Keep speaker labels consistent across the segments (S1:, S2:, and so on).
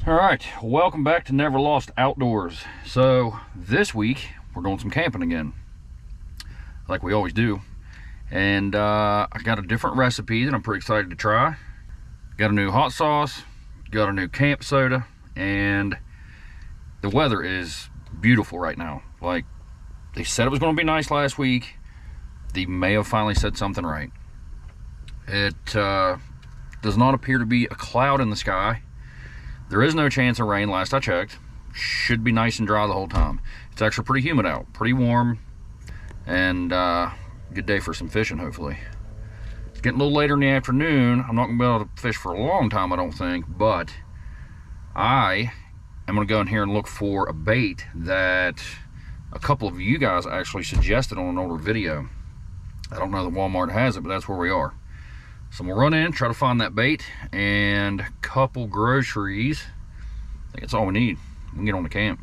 S1: All right, welcome back to Never Lost Outdoors. So this week we're going some camping again, like we always do. And I got a different recipe that I'm pretty excited to try. Got a new hot sauce, got a new camp soda, and the weather is beautiful right now. Like they said it was going to be nice last week. They may have finally said something right. It does not appear to be a cloud in the sky. There is no chance of rain last I checked. Should be nice and dry the whole time. It's actually pretty humid out, pretty warm, and good day for some fishing, hopefully. It's getting a little later in the afternoon. I'm not gonna be able to fish for a long time, I don't think, but I am gonna go in here and look for a bait that a couple of you guys actually suggested on an older video. I don't know that Walmart has it, but that's where we are. So we'll run in, try to find that bait, and a couple groceries. I think that's all we need. We can get on the camp.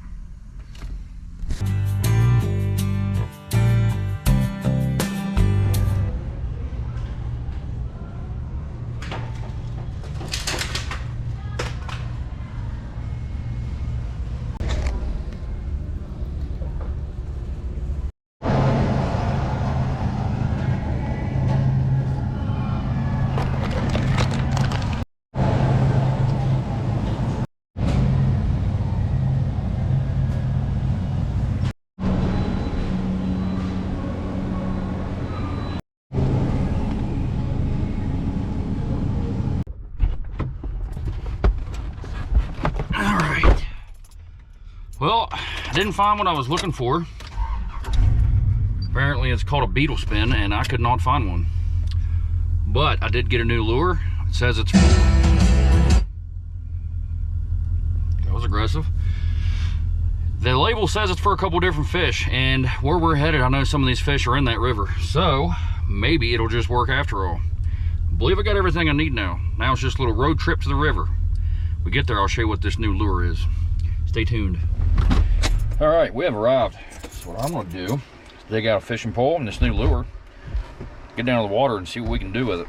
S1: Well, I didn't find what I was looking for. Apparently it's called a beetle spin, and I could not find one. But I did get a new lure. It says it's... That was aggressive. The label says it's for a couple different fish, and where we're headed, I know some of these fish are in that river. So, maybe it'll just work after all. I believe I got everything I need now. Now it's just a little road trip to the river. When we get there, I'll show you what this new lure is. Stay tuned. All right, we have arrived. So what I'm gonna do is dig out a fishing pole and this new lure, get down to the water and see what we can do with it.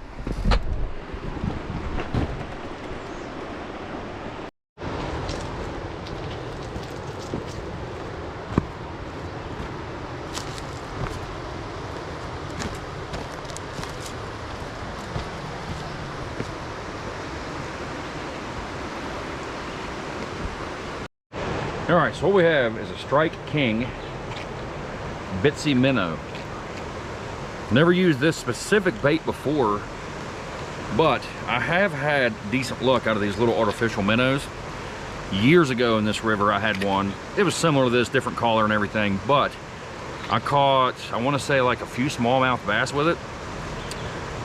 S1: All right, so what we have is a Strike King Bitsy minnow. Never used this specific bait before, but I have had decent luck out of these little artificial minnows. Years ago in this river, I had one. It was similar to this, different color and everything, but I caught, I want to say like a few smallmouth bass with it.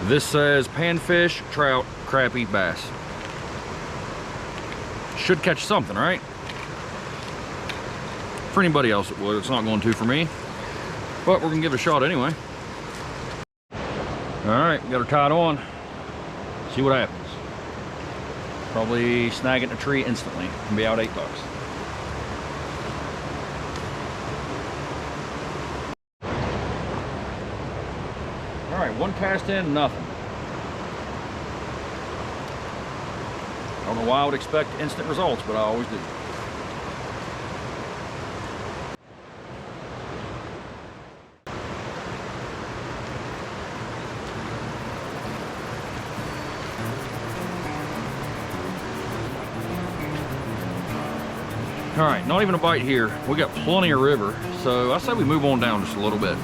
S1: This says panfish, trout, crappie, bass. Should catch something, right? For anybody else it would. It's not going to for me, but we're gonna give it a shot anyway. All right, got her tied on. See what happens. Probably snag it in a tree instantly and be out $8. All right, one cast in, nothing. I don't know why I would expect instant results, but I always do. All right, not even a bite here. We got plenty of river, so I say we move on down just a little bit.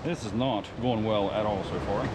S1: This is not going well at all so far.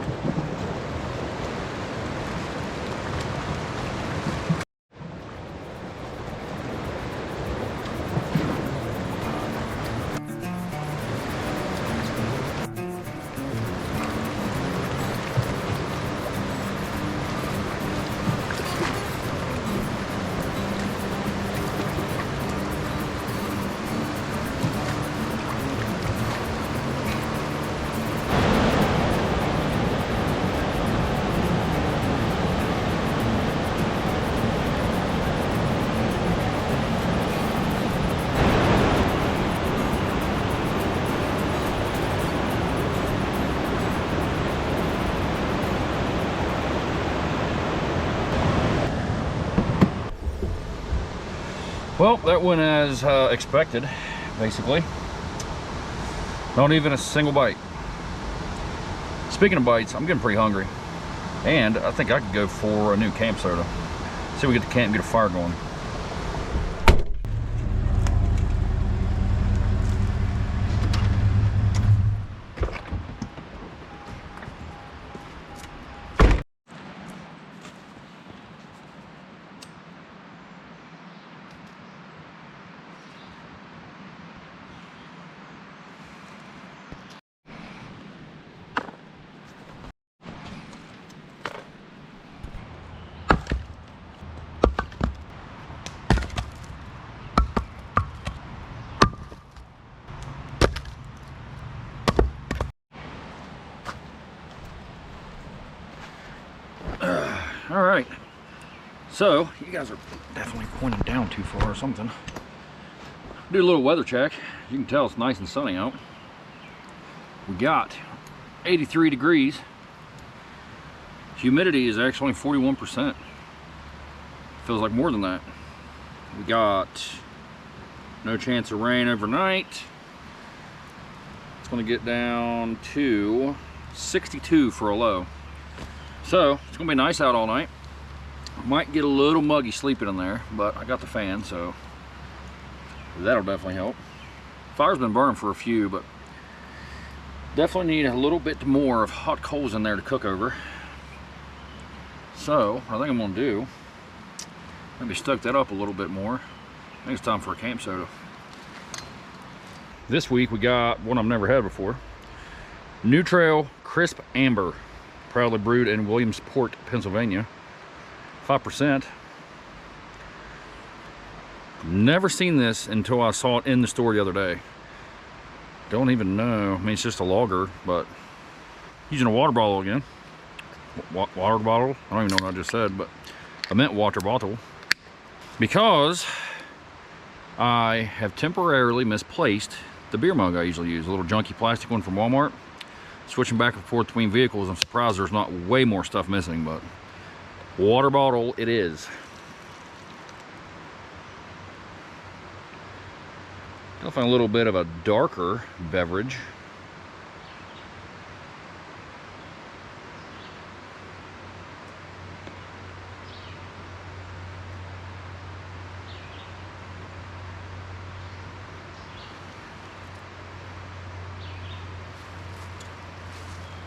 S1: Well, that went as expected, basically. Not even a single bite. Speaking of bites, I'm getting pretty hungry. And I think I could go for a new camp soda. See if we get the camp and get a fire going. All right, so you guys are definitely pointing down too far or something. Do a little weather check. You can tell it's nice and sunny out. We got 83 degrees. Humidity is actually 41%. Feels like more than that. We got no chance of rain overnight. It's gonna get down to 62 for a low. So it's gonna be nice out all night. Might get a little muggy sleeping in there, but I got the fan, so that'll definitely help. Fire's been burning for a few, but definitely need a little bit more of hot coals in there to cook over. So what I think I'm gonna do, maybe stoke that up a little bit more. I think it's time for a camp soda. This week we got one I've never had before. New Trail Crisp Amber. Proudly brewed in Williamsport, Pennsylvania. 5%. Never seen this until I saw it in the store the other day. Don't even know. I mean, it's just a lager, but using a water bottle again. Water bottle? I don't even know what I just said, but I meant water bottle. Because I have temporarily misplaced the beer mug I usually use. A little junky plastic one from Walmart. Switching back and forth between vehicles, I'm surprised there's not way more stuff missing, but water bottle it is. Definitely a little bit of a darker beverage.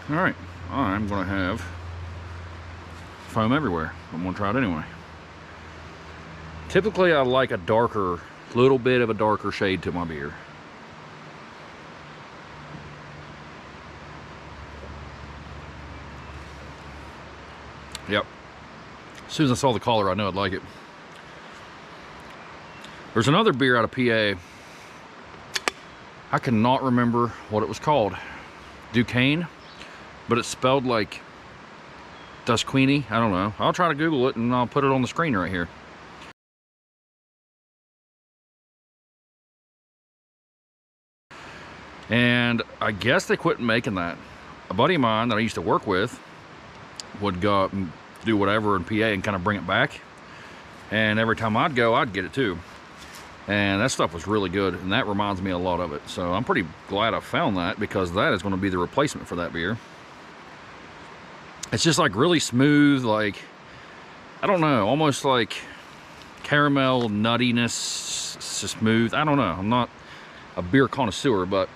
S1: All right, I'm gonna have foam everywhere. I'm gonna try it anyway. Typically I like a darker, little bit of a darker shade to my beer. Yep, as soon as I saw the color I know I'd like it. There's another beer out of PA. I cannot remember what it was called. Duquesne? But it's spelled like Dusqueenie. I don't know. I'll try to Google it and I'll put it on the screen right here. And I guess they quit making that. A buddy of mine that I used to work with would go up and do whatever in PA and kind of bring it back. And every time I'd go, I'd get it too. And that stuff was really good, and that reminds me a lot of it. So I'm pretty glad I found that, because that is going to be the replacement for that beer. It's just like really smooth, like, I don't know, almost like caramel nuttiness, smooth. I don't know, I'm not a beer connoisseur, but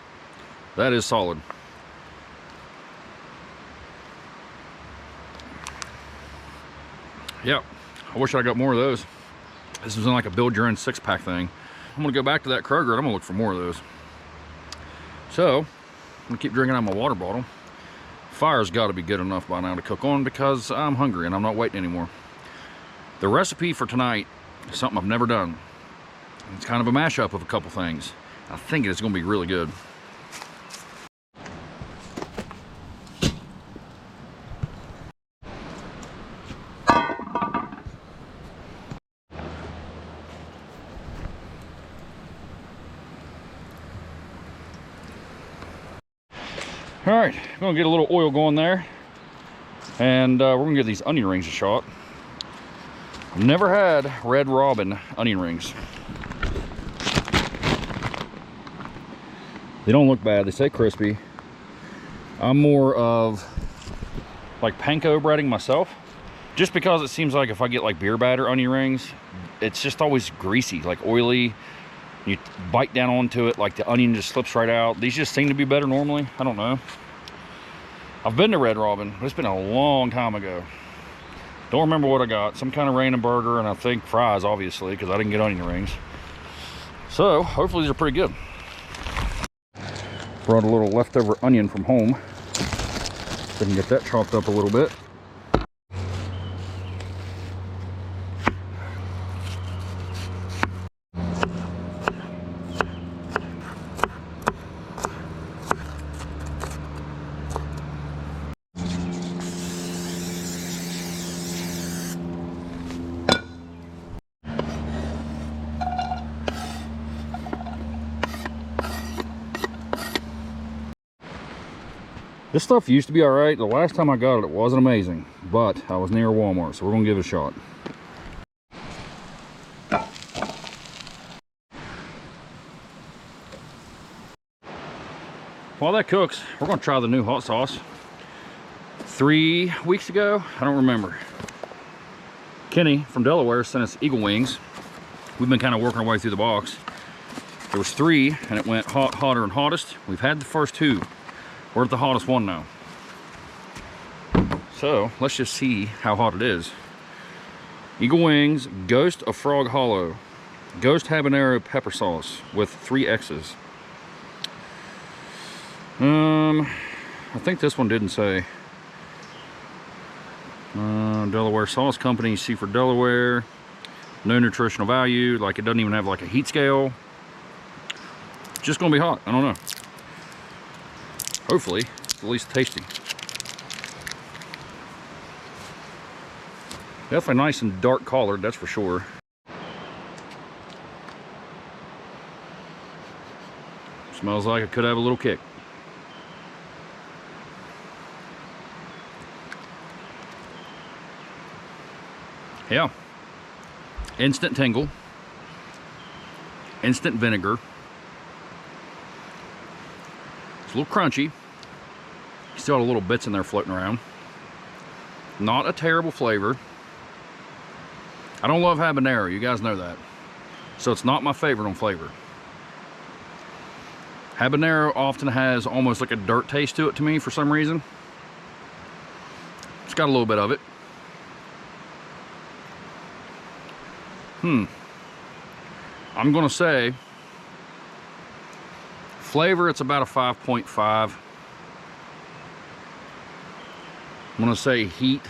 S1: that is solid. Yep, I wish I got more of those. This was in like a build your own 6-pack thing. I'm gonna go back to that Kroger and I'm gonna look for more of those. So, I'm gonna keep drinking out of my water bottle. Fire's gotta be good enough by now to cook on, because I'm hungry and I'm not waiting anymore. The recipe for tonight is something I've never done. It's kind of a mashup of a couple things. I think it's gonna be really good. All right, I'm gonna get a little oil going there, and we're gonna give these onion rings a shot. I've never had Red Robin onion rings. They don't look bad. They say crispy. I'm more of like panko breading myself, just because it seems like if I get like beer batter onion rings, it's just always greasy, like oily. You bite down onto it, like the onion just slips right out. These just seem to be better normally. I don't know. I've been to Red Robin, but it's been a long time ago. Don't remember what I got. Some kind of random burger, and I think fries, obviously, because I didn't get onion rings. So hopefully these are pretty good. Brought a little leftover onion from home. Didn't get that chopped up a little bit. This stuff used to be all right. The last time I got it, it wasn't amazing, but I was near Walmart, so we're gonna give it a shot. While that cooks, we're gonna try the new hot sauce. 3 weeks ago, I don't remember, Kenny from Delaware sent us Eagle Wings. We've been kind of working our way through the box. There was 3, and it went hot, hotter, and hottest. We've had the first 2. We're at the hottest one now. So let's just see how hot it is. Eagle Wings, Ghost of Frog Hollow, Ghost Habanero Pepper Sauce with 3 X's. I think this one didn't say. Delaware Sauce Company, Seaford, Delaware. No nutritional value. Like, it doesn't even have like a heat scale. It's just gonna be hot. I don't know. Hopefully, it's at least tasty. Definitely nice and dark colored, that's for sure. Smells like it could have a little kick. Yeah. Instant tingle. Instant vinegar. It's a little crunchy. Still got a little bits in there floating around. Not a terrible flavor. I don't love habanero, you guys know that. So it's not my favorite on flavor. Habanero often has almost like a dirt taste to it to me for some reason. It's got a little bit of it. I'm gonna say flavor, it's about a 5.5. I'm gonna say heat,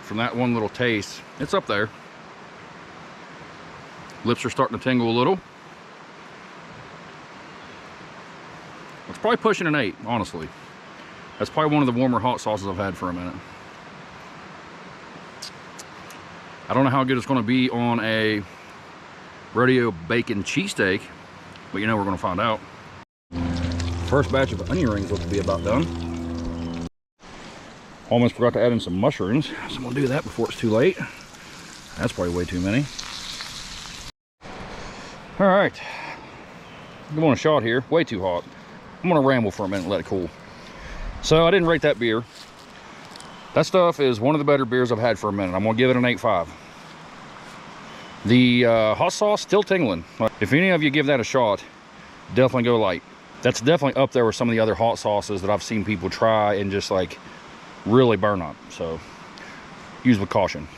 S1: from that one little taste, it's up there. Lips are starting to tingle a little. It's probably pushing an 8, honestly. That's probably one of the warmer hot sauces I've had for a minute. I don't know how good it's gonna be on a rodeo bacon cheesesteak, but you know we're gonna find out. First batch of onion rings look to be about done. Almost forgot to add in some mushrooms, so I'm gonna do that before it's too late. That's probably way too many. All right, I'm on a shot here, way too hot. I'm gonna ramble for a minute and let it cool. So I didn't rate that beer. That stuff is one of the better beers I've had for a minute. I'm gonna give it an 8.5. The hot sauce, still tingling. If any of you give that a shot, definitely go light. That's definitely up there with some of the other hot sauces that I've seen people try and just like really burn up. So use with caution,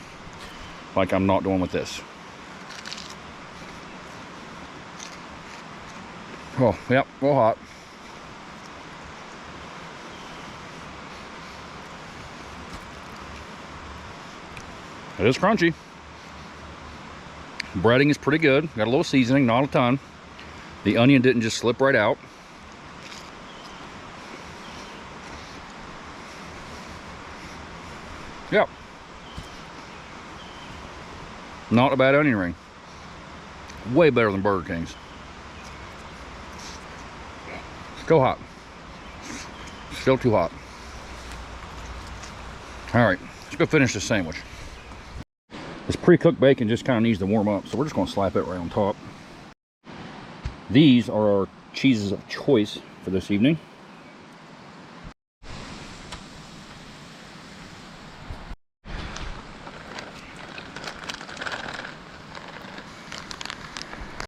S1: like I'm not doing with this. Oh, yep, a little hot. It is crunchy. Breading is pretty good. Got a little seasoning, not a ton. The onion didn't just slip right out. Yep. Not a bad onion ring. Way better than Burger King's. Still hot. Still too hot. All right, let's go finish this sandwich. This pre-cooked bacon just kind of needs to warm up, so we're just going to slap it right on top. These are our cheeses of choice for this evening.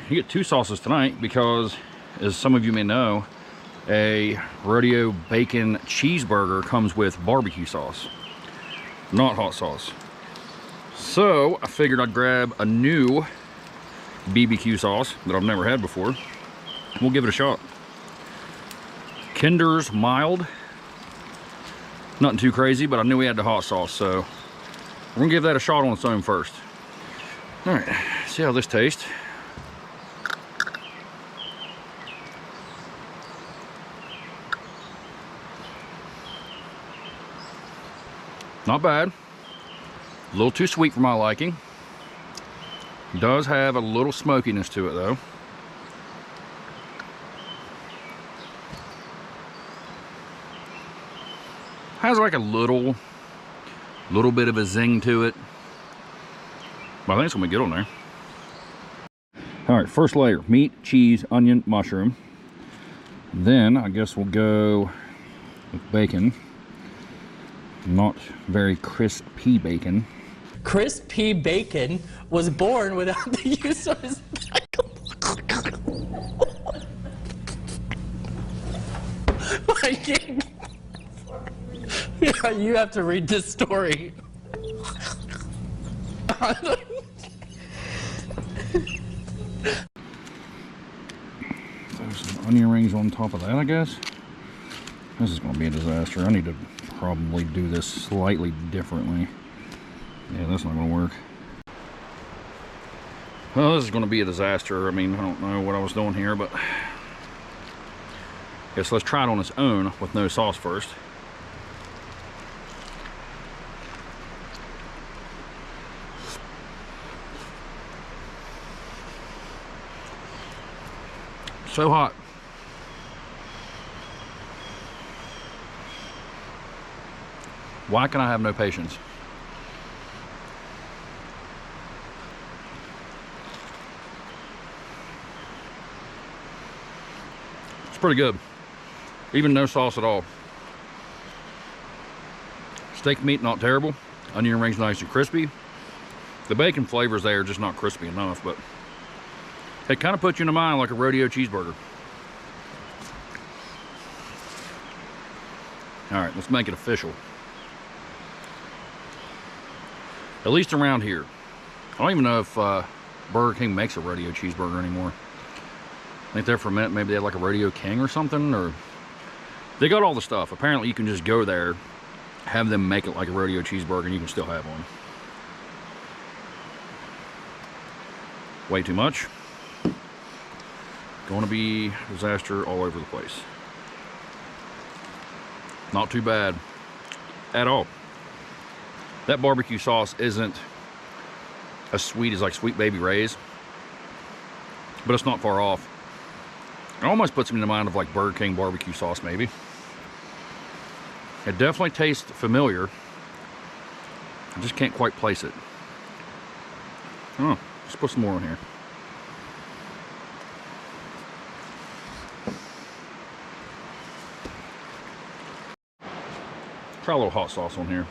S1: You get 2 sauces tonight because, as some of you may know, a rodeo bacon cheeseburger comes with barbecue sauce, not hot sauce. So I figured I'd grab a new BBQ sauce that I've never had before. We'll give it a shot. Kinder's Mild. Nothing too crazy, but I knew we had the hot sauce, so we're gonna give that a shot on its own first. All right, see how this tastes. Not bad. A little too sweet for my liking. Does have a little smokiness to it though. Has like a little bit of a zing to it. But I think it's gonna be good on there. All right, first layer, meat, cheese, onion, mushroom. Then I guess we'll go with bacon. Not very crispy bacon.
S2: Crispy bacon was born without the use of his like, yeah, you have to read this story.
S1: There's some onion rings on top of that, I guess. This is going to be a disaster. I need to probably do this slightly differently. Yeah, that's not going to work. Well, this is going to be a disaster. I mean, I don't know what I was doing here, but I guess let's try it on its own with no sauce first. So hot. Why can I have no patience? It's pretty good. Even no sauce at all. Steak meat, not terrible. Onion rings nice and crispy. The bacon flavors there, just not crispy enough, but it kind of puts you in the mind like a rodeo cheeseburger. All right, let's make it official. At least around here. I don't even know if Burger King makes a rodeo cheeseburger anymore. I think there for a minute, maybe they had like a Rodeo King or something, or they got all the stuff. Apparently you can just go there, have them make it like a rodeo cheeseburger, and you can still have one. Way too much. Going to be disaster all over the place. Not too bad at all. That barbecue sauce isn't as sweet as like Sweet Baby Ray's, but it's not far off. It almost puts me in the mind of like Burger King barbecue sauce, maybe. It definitely tastes familiar. I just can't quite place it. Oh, let's put some more in here. Try a little hot sauce on here.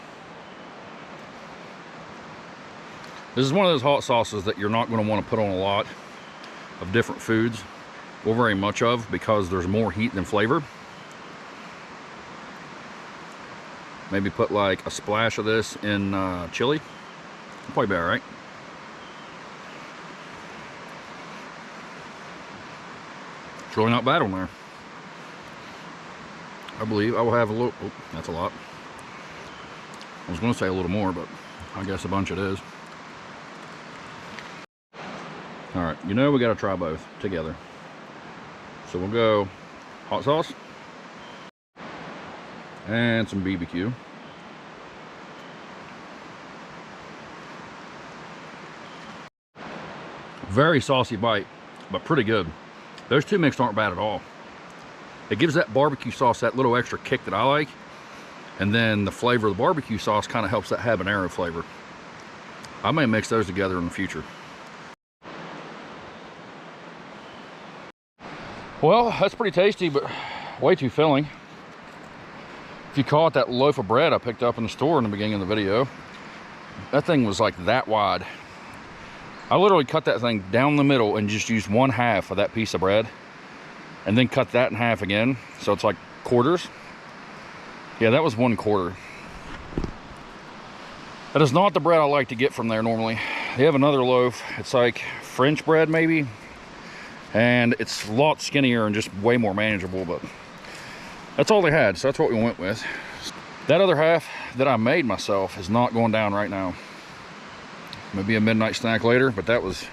S1: This is one of those hot sauces that you're not going to want to put on a lot of different foods, or very much of, because there's more heat than flavor. Maybe put like a splash of this in chili. It'll probably be all right. It's really not bad on there. I believe I will have a little, oh, that's a lot. I was going to say a little more, but I guess a bunch it is. All right, you know we got to try both together. So we'll go hot sauce and some BBQ. Very saucy bite, but pretty good. Those two mixed aren't bad at all. It gives that barbecue sauce that little extra kick that I like, and then the flavor of the barbecue sauce kind of helps that habanero flavor. I may mix those together in the future. Well, that's pretty tasty, but way too filling. If you caught that loaf of bread I picked up in the store in the beginning of the video, that thing was like that wide. I literally cut that thing down the middle and just used 1/2 of that piece of bread and then cut that in half again. So it's like quarters. Yeah, that was 1/4. That is not the bread I like to get from there normally. They have another loaf. It's like French bread maybe. And it's a lot skinnier and just way more manageable, but that's all they had, so that's what we went with. That other half that I made myself is not going down right now. Maybe a midnight snack later, but that was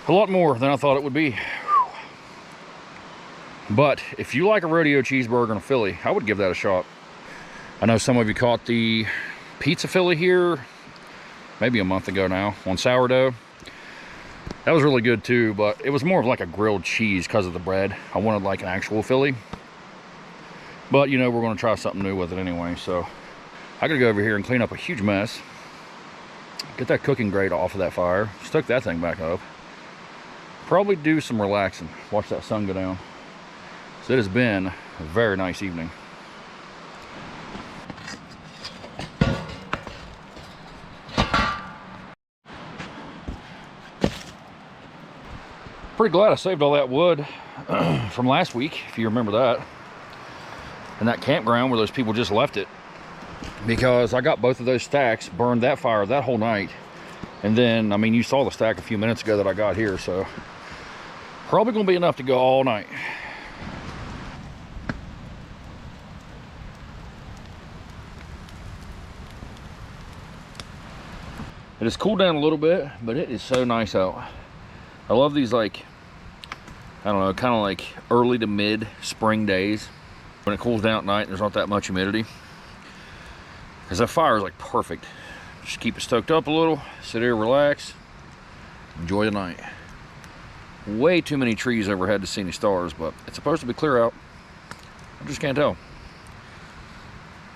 S1: a lot more than I thought it would be. Whew. But if you like a rodeo cheeseburger and a Philly, I would give that a shot. I know some of you caught the pizza Philly here maybe a month ago now on sourdough. That was really good too, but it was more of like a grilled cheese because of the bread. I wanted like an actual Philly. But you know, we're going to try something new with it anyway, so I gotta go over here and clean up a huge mess. Get that cooking grate off of that fire. Just hook that thing back up. Probably do some relaxing. Watch that sun go down. So it has been a very nice evening. Pretty glad I saved all that wood from last week, if you remember that. And that campground where those people just left it. Because I got both of those stacks, burned that fire that whole night. And then, I mean, you saw the stack a few minutes ago that I got here, so probably gonna be enough to go all night. It has cooled down a little bit, but it is so nice out. I love these, like, I don't know, kind of like early to mid spring days when it cools down at night and there's not that much humidity. Because that fire is like perfect. Just keep it stoked up a little, sit here, relax, enjoy the night. Way too many trees overhead to see any stars, but it's supposed to be clear out. I just can't tell.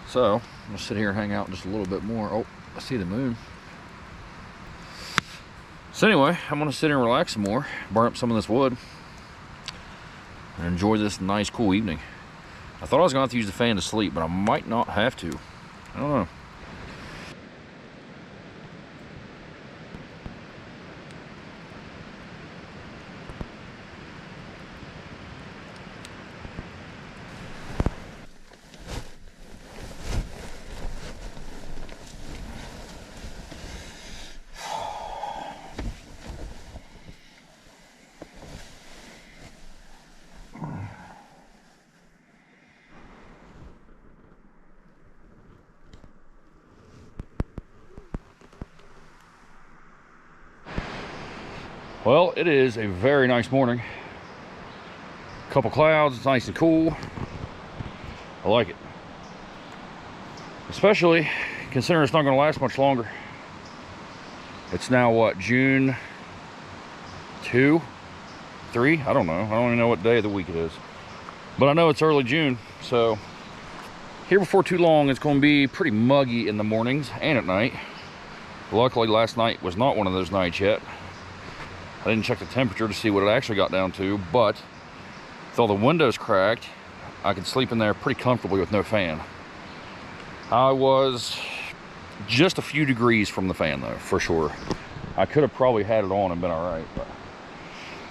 S1: So I'm gonna sit here and hang out just a little bit more. Oh, I see the moon. So anyway, I'm gonna sit here and relax some more, burn up some of this wood, and enjoy this nice cool evening. I thought I was gonna have to use the fan to sleep, but I might not have to. I don't know. Well, it is a very nice morning. Couple clouds, it's nice and cool. I like it. Especially considering it's not going to last much longer. It's now what, June 2, 3? I don't know. I don't even know what day of the week it is. But I know it's early June, so here before too long it's going to be pretty muggy in the mornings and at night. Luckily last night was not one of those nights yet. I didn't check the temperature to see what it actually got down to, but with all the windows cracked, I could sleep in there pretty comfortably with no fan. I was just a few degrees from the fan though, for sure. I could have probably had it on and been all right, but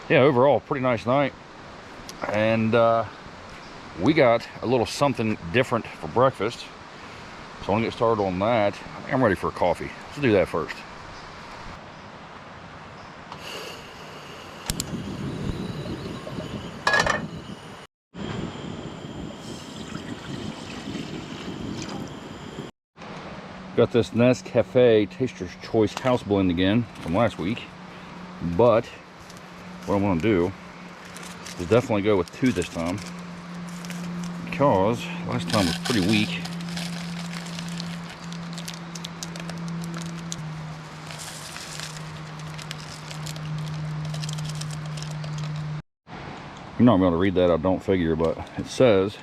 S1: yeah, overall, pretty nice night. And we got a little something different for breakfast. So I want to get started on that. I think I'm ready for a coffee. Let's do that first. Got this Nescafe Taster's Choice House Blend again from last week. But what I want to do is definitely go with 2 this time, because last time was pretty weak. You're not going to be able to read that, I don't figure, but it says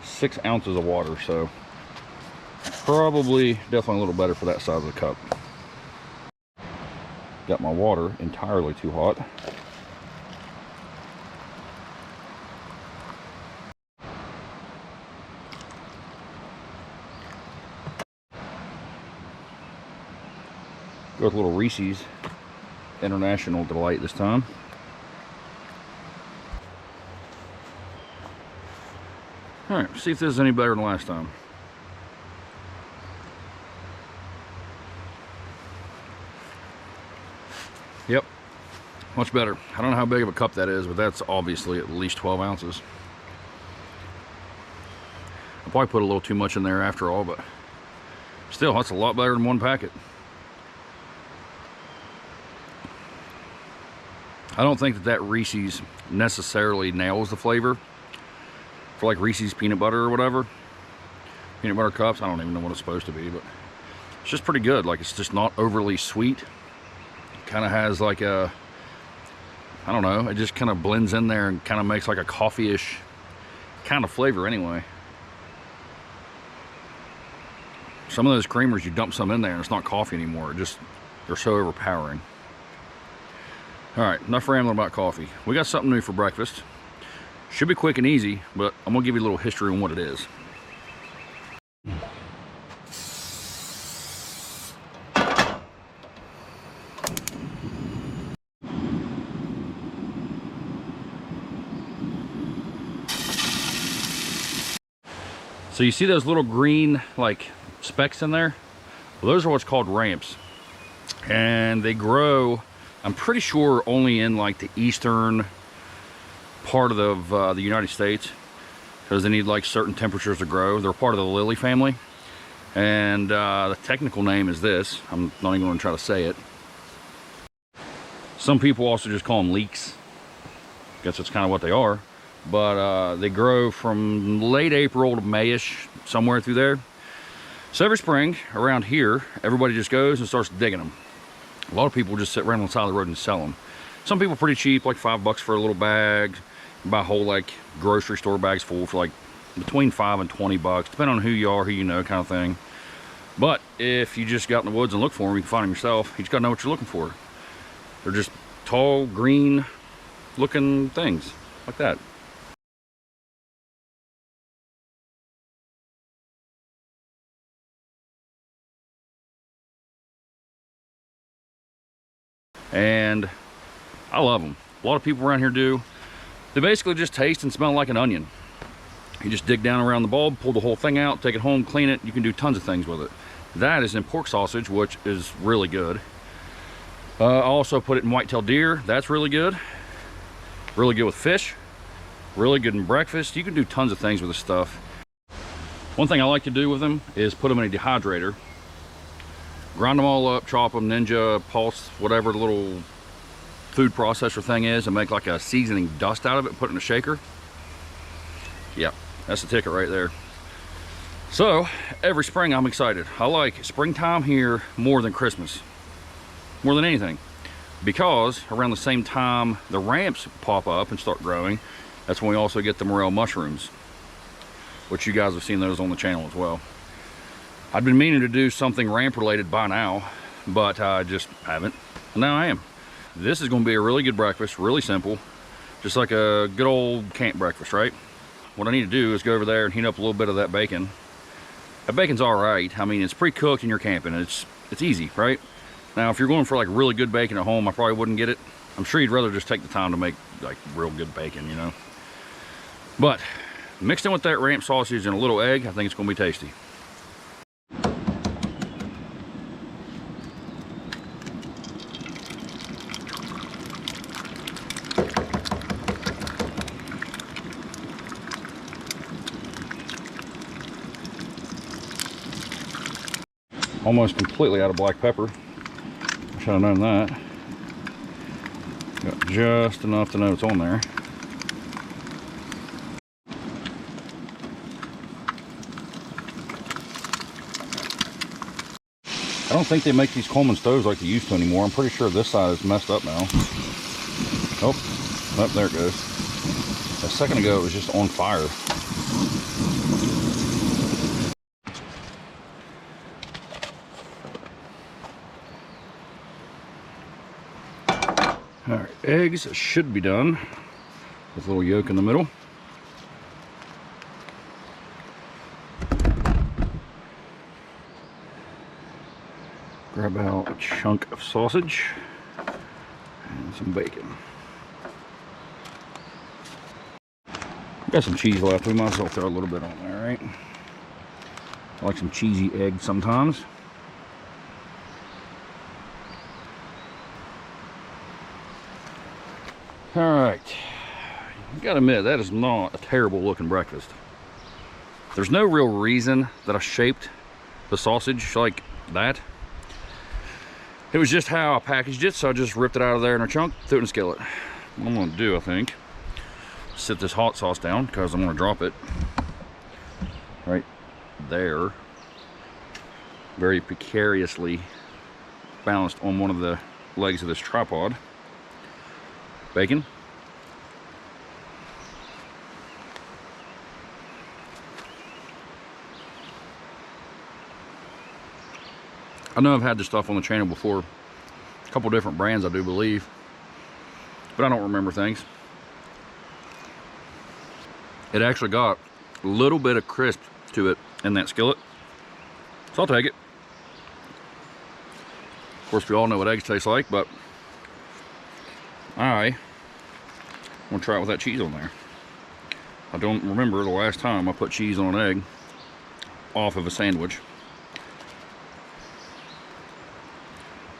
S1: 6 ounces of water, so probably definitely a little better for that size of the cup. Got my water entirely too hot. Go with a little Reese's International Delight this time. All right, see if this is any better than last time. Yep, much better. I don't know how big of a cup that is, but that's obviously at least 12 ounces. I probably put a little too much in there after all, but still, that's a lot better than one packet. I don't think that Reese's necessarily nails the flavor for like Reese's peanut butter or whatever. Peanut butter cups, I don't even know what it's supposed to be, but it's just pretty good. Like, it's just not overly sweet. Kind of has like a, I don't know, it just kind of blends in there and kind of makes like a coffee-ish kind of flavor anyway. Some of those creamers, you dump some in there and it's not coffee anymore. They're so overpowering. All right, enough rambling about coffee. We got something new for breakfast. Should be quick and easy, but I'm gonna give you a little history on what it is. So you see those little green like specks in there? Well, those are what's called ramps. And they grow, I'm pretty sure, only in like the eastern part of the United States, because they need like certain temperatures to grow. They're part of the lily family. And the technical name is this. I'm not even going to try to say it. Some people also just call them leeks. Guess that's kind of what they are. But they grow from late April to Mayish, somewhere through there. So every spring around here, everybody just goes and starts digging them. A lot of people just sit around on the side of the road and sell them. Some people pretty cheap, like $5 for a little bag. You buy whole like grocery store bags full for like between $5 and $20, depending on who you are, who you know, kind of thing. But if you just got in the woods and look for them, you can find them yourself. You just gotta know what you're looking for. They're just tall, green looking things like that. And I love them. A lot of people around here do. They basically just taste and smell like an onion. You just dig down around the bulb, pull the whole thing out, take it home, clean it. You can do tons of things with it. That is in pork sausage, which is really good. I also put it in white-tailed deer. That's really good. Really good with fish. Really good in breakfast. You can do tons of things with this stuff. One thing I like to do with them is put them in a dehydrator. Grind them all up, chop them, Ninja, Pulse, whatever the little food processor thing is, and make like a seasoning dust out of it, put it in a shaker. Yeah, that's the ticket right there. So every spring I'm excited. I like springtime here more than Christmas, more than anything, because around the same time the ramps pop up and start growing, that's when we also get the morel mushrooms, which you guys have seen those on the channel as well. I've been meaning to do something ramp related by now, but I just haven't. And now I am. This is going to be a really good breakfast, really simple, just like a good old camp breakfast, right? What I need to do is go over there and heat up a little bit of that bacon. That bacon's all right. I mean, it's pre-cooked and you're camping. It's easy, right? Now, if you're going for like really good bacon at home, I probably wouldn't get it. I'm sure you'd rather just take the time to make like real good bacon, you know? But mixed in with that ramp sausage and a little egg, I think it's going to be tasty. Almost completely out of black pepper. I should have known that. Got just enough to know it's on there. I don't think they make these Coleman stoves like they used to anymore. I'm pretty sure this side is messed up now. Oh, there it goes. A second ago it was just on fire. All right, eggs should be done with a little yolk in the middle. Grab out a chunk of sausage and some bacon. Got some cheese left. We might as well throw a little bit on there, right? I like some cheesy eggs sometimes. Alright. You gotta admit, that is not a terrible looking breakfast. There's no real reason that I shaped the sausage like that. It was just how I packaged it, so I just ripped it out of there in a chunk, threw it in a skillet. What I'm gonna do, I think, sit this hot sauce down, because I'm gonna drop it right there, very precariously balanced on one of the legs of this tripod. Bacon. I know I've had this stuff on the channel before, a couple different brands I do believe, but I don't remember things. It actually got a little bit of crisp to it in that skillet, so I'll take it. Of course, we all know what eggs taste like, but I want to try it with that cheese on there. I don't remember the last time I put cheese on an egg off of a sandwich.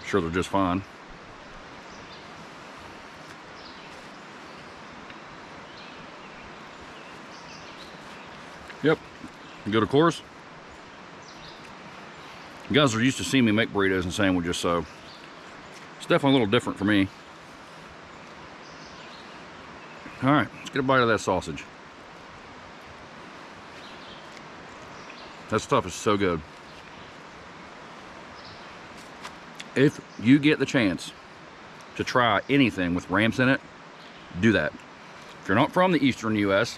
S1: Sure, they're just fine. Yep, good of course. You guys are used to seeing me make burritos and sandwiches, so it's definitely a little different for me. All right, let's get a bite of that sausage. That stuff is so good. If you get the chance to try anything with ramps in it, do that. If you're not from the eastern US,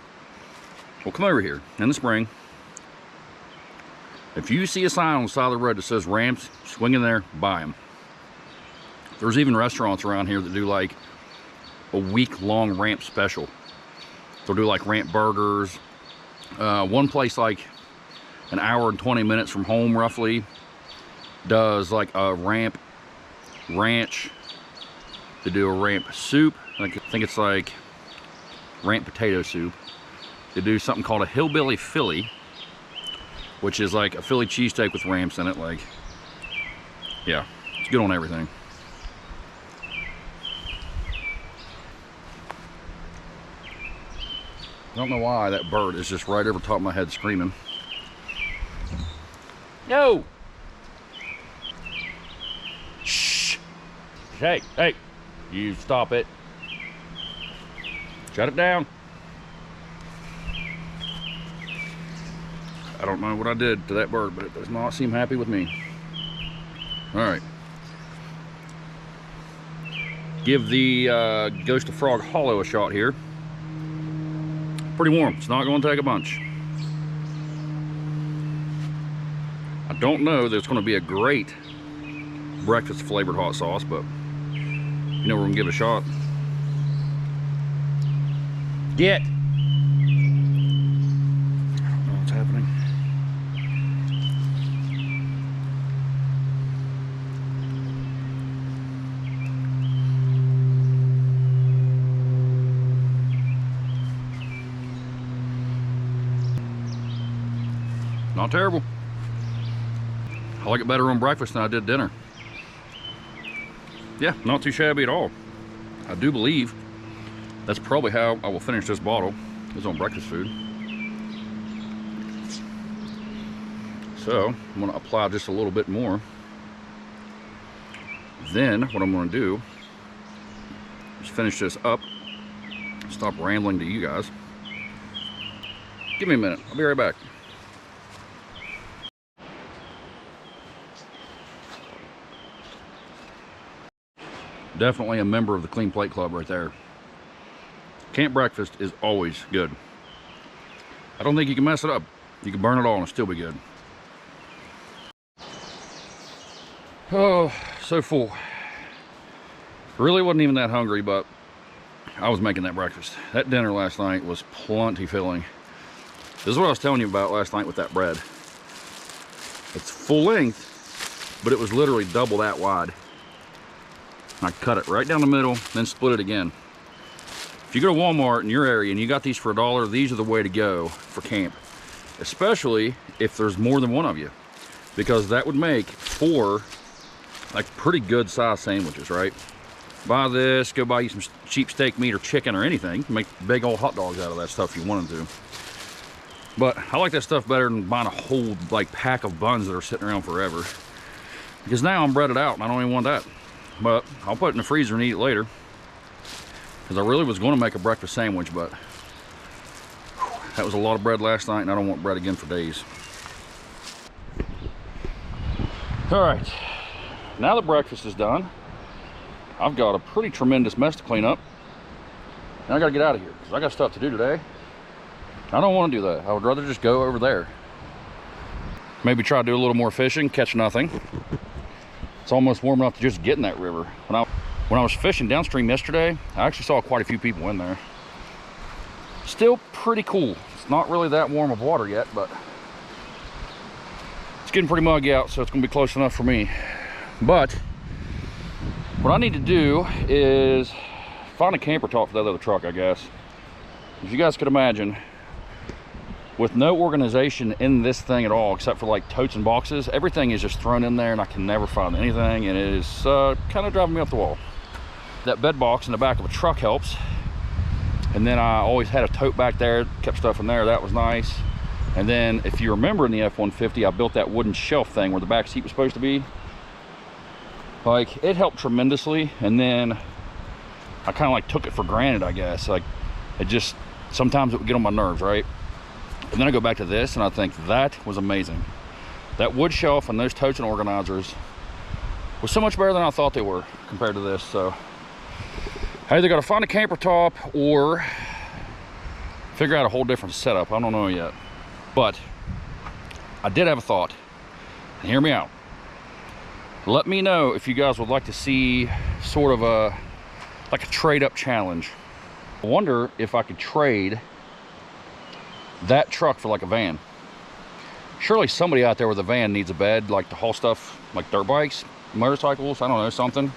S1: well, come over here in the spring. If you see a sign on the side of the road that says ramps, swing in there, buy them. There's even restaurants around here that do like a week-long ramp special. They'll do like ramp burgers. One place like an hour and 20 minutes from home roughly does like a ramp ranch. They do a ramp soup. I think it's like ramp potato soup. They do something called a hillbilly Philly, which is like a Philly cheesesteak with ramps in it. Like, yeah, it's good on everything. I don't know why that bird is just right over top of my head screaming. No! Shh! Hey, hey! You stop it. Shut it down. I don't know what I did to that bird, but it does not seem happy with me. Alright. Give the Ghost of Frog Hollow a shot here. Pretty warm. It's not going to take a bunch. I don't know that it's going to be a great breakfast flavored hot sauce, but you know we're going to give it a shot. Get! I don't know what's happening. Not terrible. I like it better on breakfast than I did dinner. Yeah, not too shabby at all. I do believe that's probably how I will finish this bottle, is on breakfast food. So I'm going to apply just a little bit more. Then what I'm going to do is finish this up. Stop rambling to you guys. Give me a minute. I'll be right back. Definitely a member of the Clean Plate Club right there. Camp breakfast is always good. I don't think you can mess it up. You can burn it all and it'll still be good. Oh, so full. Really wasn't even that hungry, but I was making that breakfast. That dinner last night was plenty filling. This is what I was telling you about last night with that bread. It's full length, but it was literally double that wide. I cut it right down the middle, then split it again. If you go to Walmart in your area and you got these for $1, these are the way to go for camp. Especially if there's more than one of you. Because that would make 4 like pretty good size sandwiches, right? Buy this, go buy you some cheap steak meat or chicken or anything. Make big old hot dogs out of that stuff if you wanted to. But I like that stuff better than buying a whole like pack of buns that are sitting around forever. Because now I'm breaded out and I don't even want that. But I'll put it in the freezer and eat it later. Because I really was going to make a breakfast sandwich, but that was a lot of bread last night and I don't want bread again for days. All right, now that breakfast is done, I've got a pretty tremendous mess to clean up. And I gotta get out of here because I got stuff to do today. I don't want to do that. I would rather just go over there. Maybe try to do a little more fishing, catch nothing. It's almost warm enough to just get in that river. When I was fishing downstream yesterday, I actually saw quite a few people in there. Still pretty cool. It's not really that warm of water yet, but it's getting pretty muggy out, so it's gonna be close enough for me. But what I need to do is find a camper top for that other truck, I guess. If you guys could imagine, with no organization in this thing at all, except for like totes and boxes, everything is just thrown in there and I can never find anything, and it is kind of driving me up the wall. That bed box in the back of a truck helps. And then I always had a tote back there, kept stuff in there, that was nice. And then if you remember in the F-150, I built that wooden shelf thing where the back seat was supposed to be. Like, it helped tremendously, and then I kind of like took it for granted, I guess. Like, it just, sometimes it would get on my nerves, right? And then I go back to this and I think that was amazing. That wood shelf and those totes and organizers was so much better than I thought they were compared to this. So I either got to find a camper top or figure out a whole different setup. I don't know yet. But I did have a thought, and hear me out. Let me know if you guys would like to see sort of a trade up challenge. I wonder if I could trade that truck for like a van. Surely somebody out there with a van needs a bed, like to haul stuff like dirt bikes, motorcycles, I don't know, something.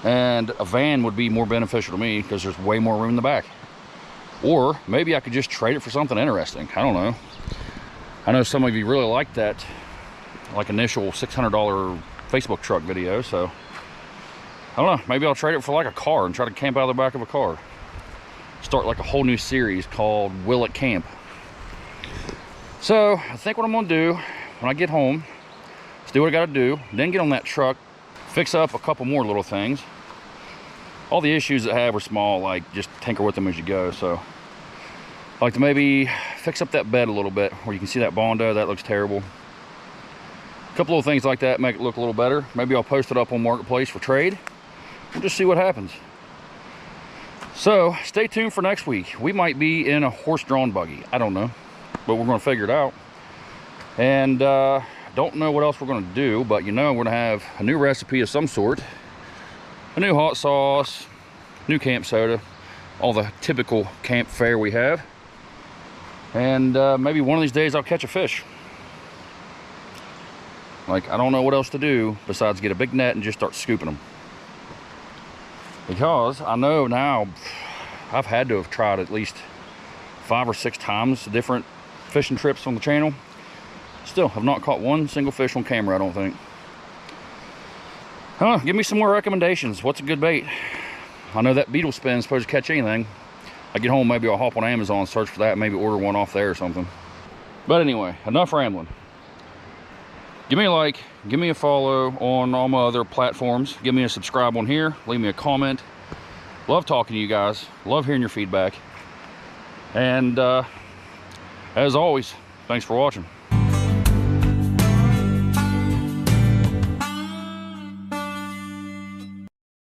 S1: And a van would be more beneficial to me because there's way more room in the back. Or maybe I could just trade it for something interesting. I don't know. I know some of you really like that like initial $600 Facebook truck video, so I don't know, maybe I'll trade it for like a car and try to camp out of the back of a car. Start like a whole new series called Will It Camp. So I think what I'm gonna do when I get home is do what I gotta do, then get on that truck, fix up a couple more little things. All the issues that I have are small, like just tinker with them as you go. So I like to maybe fix up that bed a little bit where you can see that Bondo, that looks terrible. A couple little things like that make it look a little better. Maybe I'll post it up on Marketplace for trade. We'll just see what happens. So stay tuned for next week. We might be in a horse-drawn buggy. I don't know, but we're gonna figure it out. And don't know what else we're gonna do, but you know we're gonna have a new recipe of some sort, a new hot sauce, new camp soda, all the typical camp fare we have. And maybe one of these days I'll catch a fish. Like, I don't know what else to do besides get a big net and just start scooping them. Because I know now I've had to have tried at least 5 or 6 times different fishing trips on the channel. Still have not caught one single fish on camera, I don't think. Give me some more recommendations. What's a good bait? I know that beetle spin is supposed to catch anything. I get home, maybe I'll hop on Amazon, search for that, maybe order one off there or something. But anyway, enough rambling. Give me a like, give me a follow on all my other platforms. Give me a subscribe on here, leave me a comment. Love talking to you guys, love hearing your feedback. And as always, thanks for watching.